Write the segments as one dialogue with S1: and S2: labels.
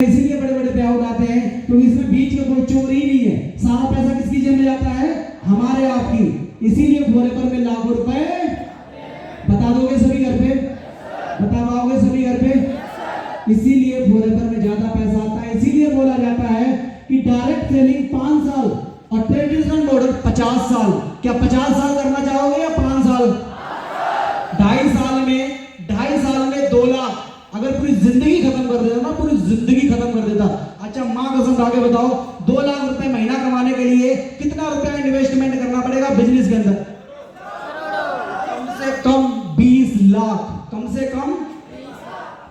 S1: इसीलिए बड़े बड़े ब्याह उठाते हैं क्योंकि इसमें बीच में कोई चोरी नहीं है, सारा पैसा किसकी जेब में जाता है? हमारे आपकी। इसीलिए भोरे पर में लाखों रुपए बता दोगे सभी घर पे? बता पाओगे सभी घर पे? इसीलिए भोरे पर में ज्यादा पैसा आता है। इसीलिए बोला जाता है कि डायरेक्ट सेलिंग 5 साल और ट्रेडिशनल मॉडल 50 साल। क्या 50 साल करना चाहोगे या 5 साल? 2.5 साल में 2 लाख अगर पूरी जिंदगी खत्म कर देता ना, पूरी जिंदगी खत्म कर देता। अच्छा माँ कसम खा के बताओ, 2 लाख रुपए महीना कमाने के लिए कितना रुपया इन्वेस्टमेंट करना पड़ेगा बिजनेस के अंदर? कम से कम 20 लाख। कम से कम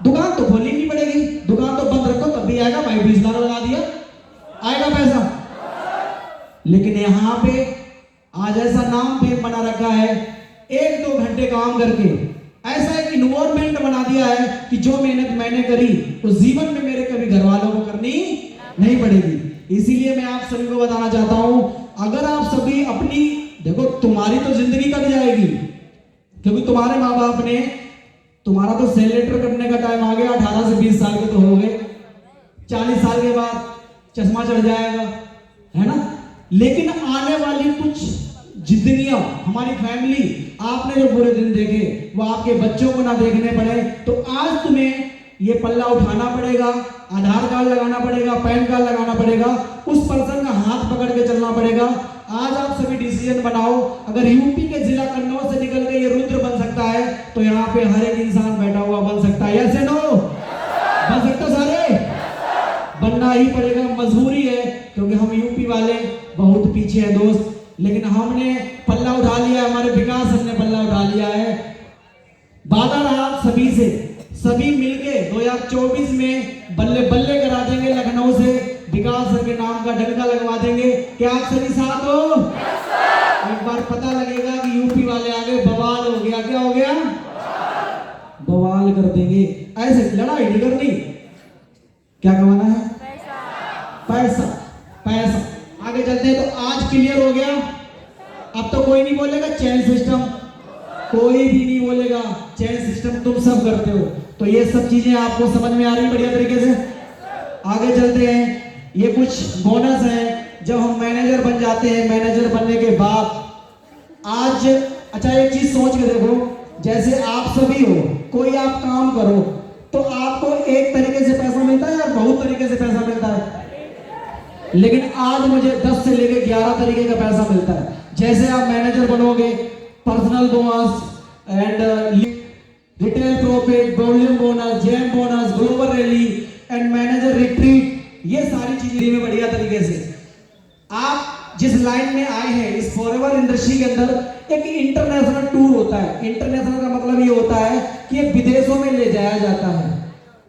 S1: दुकान तो खोलनी नहीं पड़ेगी, दुकान तो बंद रखो तब भी आएगा भाई। 20 लाख लगा दिया, आएगा पैसा। लेकिन यहाँ पे आज ऐसा नाम पे बना रखा है, 1-2 घंटे काम करके ऐसा एक इन्वायरमेंट बना दिया है कि जो मेहनत मैंने करी तो जीवन में मेरे कभी घर वालों को करनी नहीं पड़ेगी। इसीलिए मैं आप सभी को बताना चाहता हूं, अगर आप सभी अपनी देखो, तुम्हारी तो जिंदगी कट जाएगी क्योंकि तुम्हारे माँ बाप ने तुम्हारा तो सेल लेटर कटने का टाइम आ गया। 18 से 20 साल के तो हो गए, 40 साल के बाद चश्मा चढ़ जाएगा, है ना। लेकिन आने वाली कुछ जितनियां हमारी फैमिली, आपने जो बुरे दिन देखे वो आपके बच्चों को ना देखने पड़े, तो आज तुम्हें ये पल्ला उठाना पड़ेगा, आधार कार्ड लगाना पड़ेगा, पैन कार्ड लगाना पड़ेगा, उस पर्सन का हाथ पकड़ के चलना पड़ेगा। आज आप सभी डिसीजन बनाओ। अगर यूपी के जिला कन्नौज से निकल के ये रुद्र बन सकता है तो यहाँ पे हर एक इंसान बैठा हुआ बन सकता है। Yes no? बन सकते सारे? बनना ही पड़ेगा, मजबूरी है, क्योंकि हम यूपी वाले बहुत पीछे हैं दोस्त। लेकिन हमने पल्ला उठा लिया है, हमारे विकास सर ने पल्ला उठा लिया है। वादा रहा सभी से, सभी मिलके 2024 में बल्ले बल्ले करा देंगे। लखनऊ से विकास सर के नाम का डंका लगवा देंगे। क्या आप सभी साथ हो? एक बार पता लगेगा कि यूपी वाले आगे बवाल हो गया। क्या हो गया? बवाल कर देंगे। ऐसे लड़ाई नहीं करनी। क्या कमाना है? पैसा। पैसा। आगे चलते हैं। तो आज क्लियर हो गया। अब तो कोई नहीं बोलेगा चैन सिस्टम, कोई भी नहीं बोलेगा चैन सिस्टम, तुम सब करते हो। तो ये सब चीजें आपको समझ में आ रही बढ़िया तरीके से। आगे चलते हैं। ये कुछ बोनस है जब हम मैनेजर बन जाते हैं। मैनेजर बनने के बाद आज अच्छा एक चीज सोच के देखो, जैसे आप सभी हो, कोई आप काम करो तो आपको एक तरीके से पैसा मिलता है या बहुत तरीके से पैसा मिलता है? लेकिन आज मुझे 10 से लेकर 11 तरीके का पैसा मिलता है। जैसे आप मैनेजर बनोगे, personal bonus and retail profit, volume bonus, gem bonus, global rally and manager retreat, ये सारी चीजें में बढ़िया तरीके से आप जिस लाइन में आए हैं इस फॉरएवर इंडस्ट्री के अंदर एक इंटरनेशनल टूर होता है। इंटरनेशनल का मतलब ये होता है कि विदेशों में ले जाया जाता है।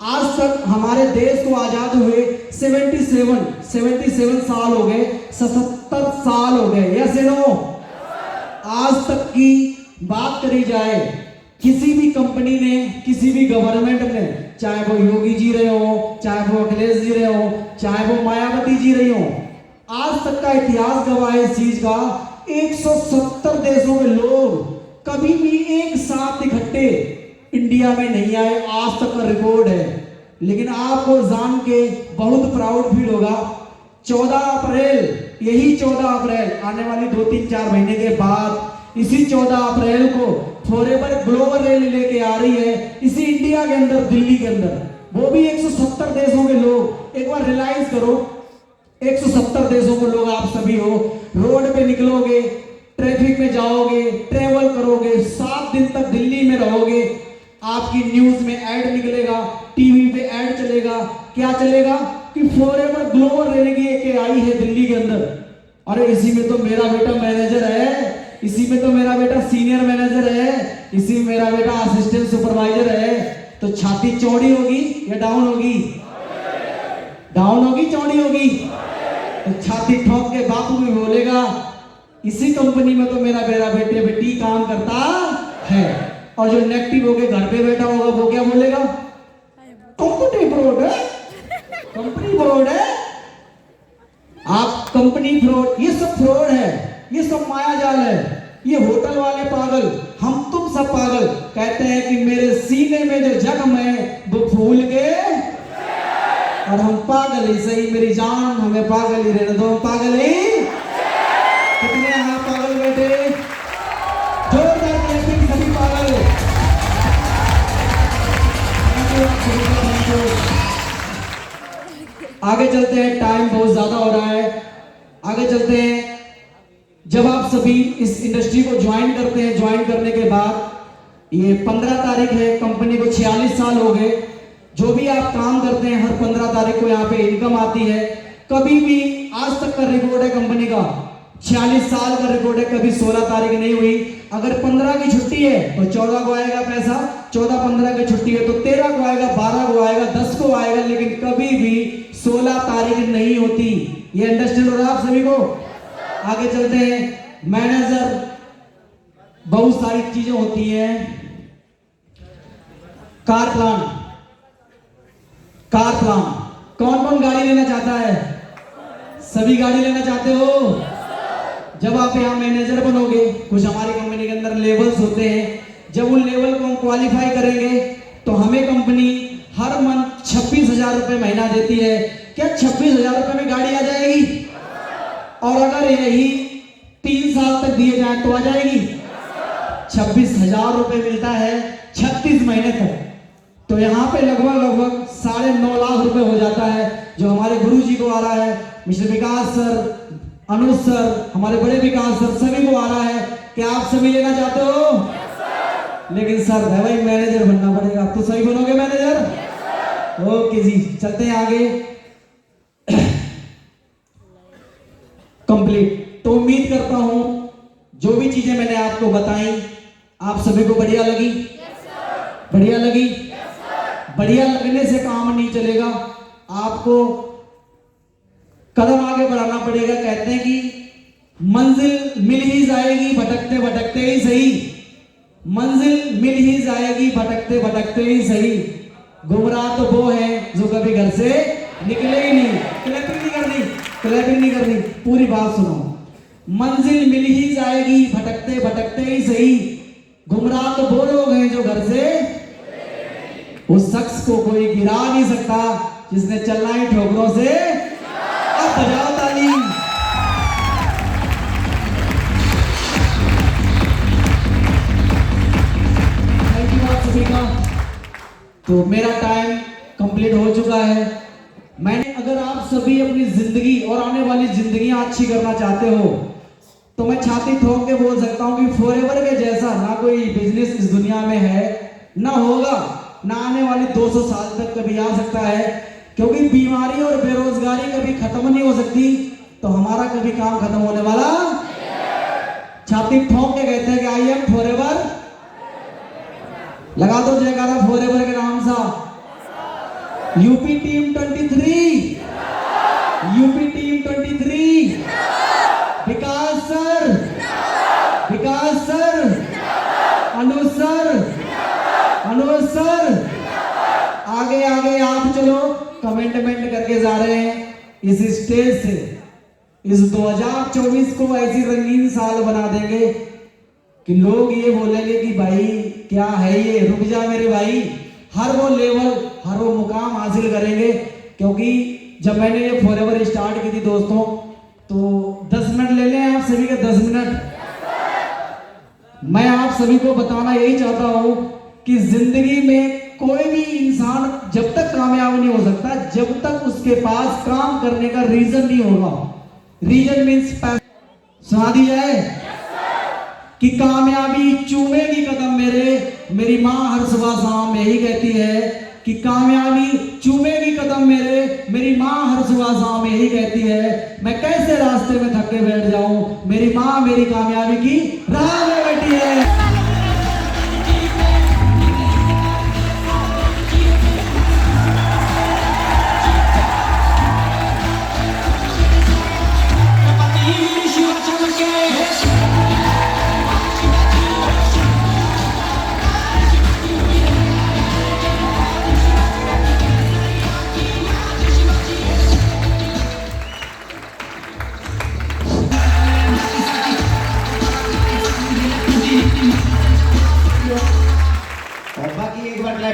S1: आज तक हमारे देश को आजाद हुए 77 साल हो गए, 77 साल हो गए। Yes no? आज तक की बात करी जाए, किसी भी कंपनी ने, किसी भी गवर्नमेंट ने, चाहे वो योगी जी रहे हो, चाहे वो अखिलेश जी रहे हो, चाहे वो मायावती जी रही हो, आज तक का इतिहास गवाह है इस चीज का। 170 देशों में लोग कभी भी एक साथ इकट्ठे इंडिया में नहीं आए, आज तक का रिकॉर्ड है। लेकिन आपको जान के बहुत प्राउड फील होगा, 14 अप्रैल, यही 14 अप्रैल आने वाली 2-3-4 महीने के बाद, इसी 14 अप्रैल को फॉरएवर ग्लोबल रैली लेके आ रही है इसी इंडिया के अंदर, दिल्ली के अंदर, वो भी 170 देशों के लोग। एक बार रियलाइज करो, 170 देशों के लोग आप सभी हो। रोड पे निकलोगे, ट्रैफिक में जाओगे, ट्रेवल करोगे, 7 दिन तक दिल्ली में रहोगे, आपकी न्यूज में ऐड निकलेगा, टीवी पे ऐड चलेगा। क्या चलेगा? कि फॉरएवर ग्लोबल रैली के आई है दिल्ली के अंदर। अरे इसी में तो मेरा बेटा मैनेजर है, इसी में तो मेरा बेटा सीनियर मैनेजर है, इसी में मेरा बेटा असिस्टेंट सुपरवाइजर है। तो छाती चौड़ी होगी या डाउन होगी? डाउन होगी, चौड़ी होगी? तो छाती ठोक के बापू भी बोलेगा इसी कंपनी में तो मेरा बेटे बेटी काम करता है। और जो नेगेटिव होके घर पे बैठा होगा वो क्या बोलेगा? कंपनी फ्रॉड है, कंपनी फ्रॉड है, आप कंपनी फ्रॉड, ये सब फ्रॉड है, ये सब माया जाल है। ये होटल वाले पागल, हम तुम सब पागल। कहते हैं कि मेरे सीने में जो जख्म है वो फूल के और हम पागल ही सही, मेरी जान हमें पागल ही रहने दो, पागल ही। कितने यहाँ पागल बैठे, जोरदार क्लैपिंग सभी पागल। आगे चलते हैं, टाइम बहुत ज्यादा हो रहा है, आगे चलते हैं। जब आप सभी इस इंडस्ट्री को ज्वाइन करते हैं, ज्वाइन करने के बाद ये 15 तारीख है, कंपनी को 46 साल हो गए। जो भी आप काम करते हैं हर 15 तारीख को यहाँ पे इनकम आती है। कभी भी आज तक का रिकॉर्ड है कंपनी का, 46 साल का रिकॉर्ड है, कभी 16 तारीख नहीं हुई। अगर 15 की छुट्टी है तो 14 को आएगा पैसा, 14-15 की छुट्टी है तो 13 को आएगा, 12 को आएगा, 10 को आएगा, लेकिन कभी भी 16 तारीख नहीं होती। ये अंडरस्टैंड हो रहा है आप सभी को? आगे चलते हैं। मैनेजर, बहुत सारी चीजें होती हैं। कार प्लान, कार प्लान, कौन कौन गाड़ी लेना चाहता है? सभी गाड़ी लेना चाहते हो? जब आप यहाँ मैनेजर बनोगे, कुछ हमारी कंपनी के अंदर लेवल्स होते हैं, जब उन लेवल को हम क्वालिफाई करेंगे तो हमें कंपनी हर मंथ 26,000 रुपए महीना देती है। क्या 26,000 रुपए में गाड़ी आ जाएगी? और अगर यही 3 साल तक दिए जाए तो आ जाएगी? 26,000 रुपए मिलता है 36 महीने तक। तो यहाँ पे लगभग 9.5 लाख रुपए हो जाता है, जो हमारे गुरु जी को आ रहा है, मिस्टर विकास सर, अनुज सर, हमारे बड़े विकास सर, सभी को आ रहा है। क्या आप सभी लेना चाहते हो? लेकिन सर भाई मैनेजर बनना पड़ेगा, तो सही बनोगे मैनेजर? ओके जी, चलते हैं आगे। कंप्लीट। तो उम्मीद करता हूं जो भी चीजें मैंने आपको बताई आप सभी को बढ़िया लगी। बढ़िया लगी? बढ़िया लगने से काम नहीं चलेगा, आपको कदम आगे बढ़ाना पड़ेगा। कहते हैं कि मंजिल मिल ही जाएगी भटकते भटकते ही सही, मंजिल मिल ही जाएगी भटकते भटकते ही सही। गुमराह तो वो है जो कभी घर से निकले ही नहीं। क्लैपिंग नहीं करनी, क्लैपिंग नहीं करनी, पूरी बात सुनो। मंजिल मिल ही जाएगी भटकते भटकते ही सही, गुमराह तो वो लोग हैं जो घर से, उस शख्स को कोई गिरा नहीं सकता जिसने चलना ही ठोकरों से। अब बजाओ ताली। थैंक यू आप सभी का। तो मेरा टाइम कंप्लीट हो चुका है। मैंने, अगर आप सभी अपनी जिंदगी और आने वाली जिंदगियां अच्छी करना चाहते हो तो मैं छाती ठोक के बोल सकता हूं कि फॉरएवर के जैसा ना कोई बिजनेस इस दुनिया में है, ना होगा, ना आने वाले 200 साल तक कभी आ सकता है। क्योंकि बीमारी और बेरोजगारी कभी खत्म नहीं हो सकती, तो हमारा कभी काम खत्म होने वाला। छाती ठोक के कहते हैं कि आई एम फॉरएवर। लगा दो जयकारा फॉरएवर के नाम सा। यूपी टीम 23, यूपी टीम 23, विकास सर, विकास सर, अनुज सर, अनुज सर, आगे आगे आप चलो। कमेंटमेंट करके जा रहे हैं इस स्टेज से। इस 2024 को ऐसी रंगीन साल बना देंगे कि लोग ये बोलेंगे कि भाई क्या है ये, रुक जा मेरे भाई। हर वो लेवल, हर वो मुकाम हासिल करेंगे। क्योंकि जब मैंने ये फॉरएवर स्टार्ट की थी दोस्तों, तो 10 मिनट ले लें आप सभी के, 10 मिनट। मैं आप सभी को बताना यही चाहता हूं कि जिंदगी में कोई भी इंसान जब तक कामयाब नहीं हो सकता जब तक उसके पास काम करने का रीजन नहीं होगा। रीजन मीन्स पैसा। सुना दी जाए कि कामयाबी चूमेगी कदम मेरे, मेरी माँ हर सुबह शाम यही कहती है कि कामयाबी चूमेगी कदम मेरे, मेरी माँ हर सुबह शाम यही कहती है। मैं कैसे रास्ते में थक के बैठ जाऊं, मेरी माँ मेरी कामयाबी की राह में बैठी है।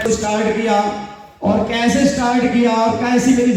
S2: स्टार्ट किया और कैसे स्टार्ट किया और कैसी मेरी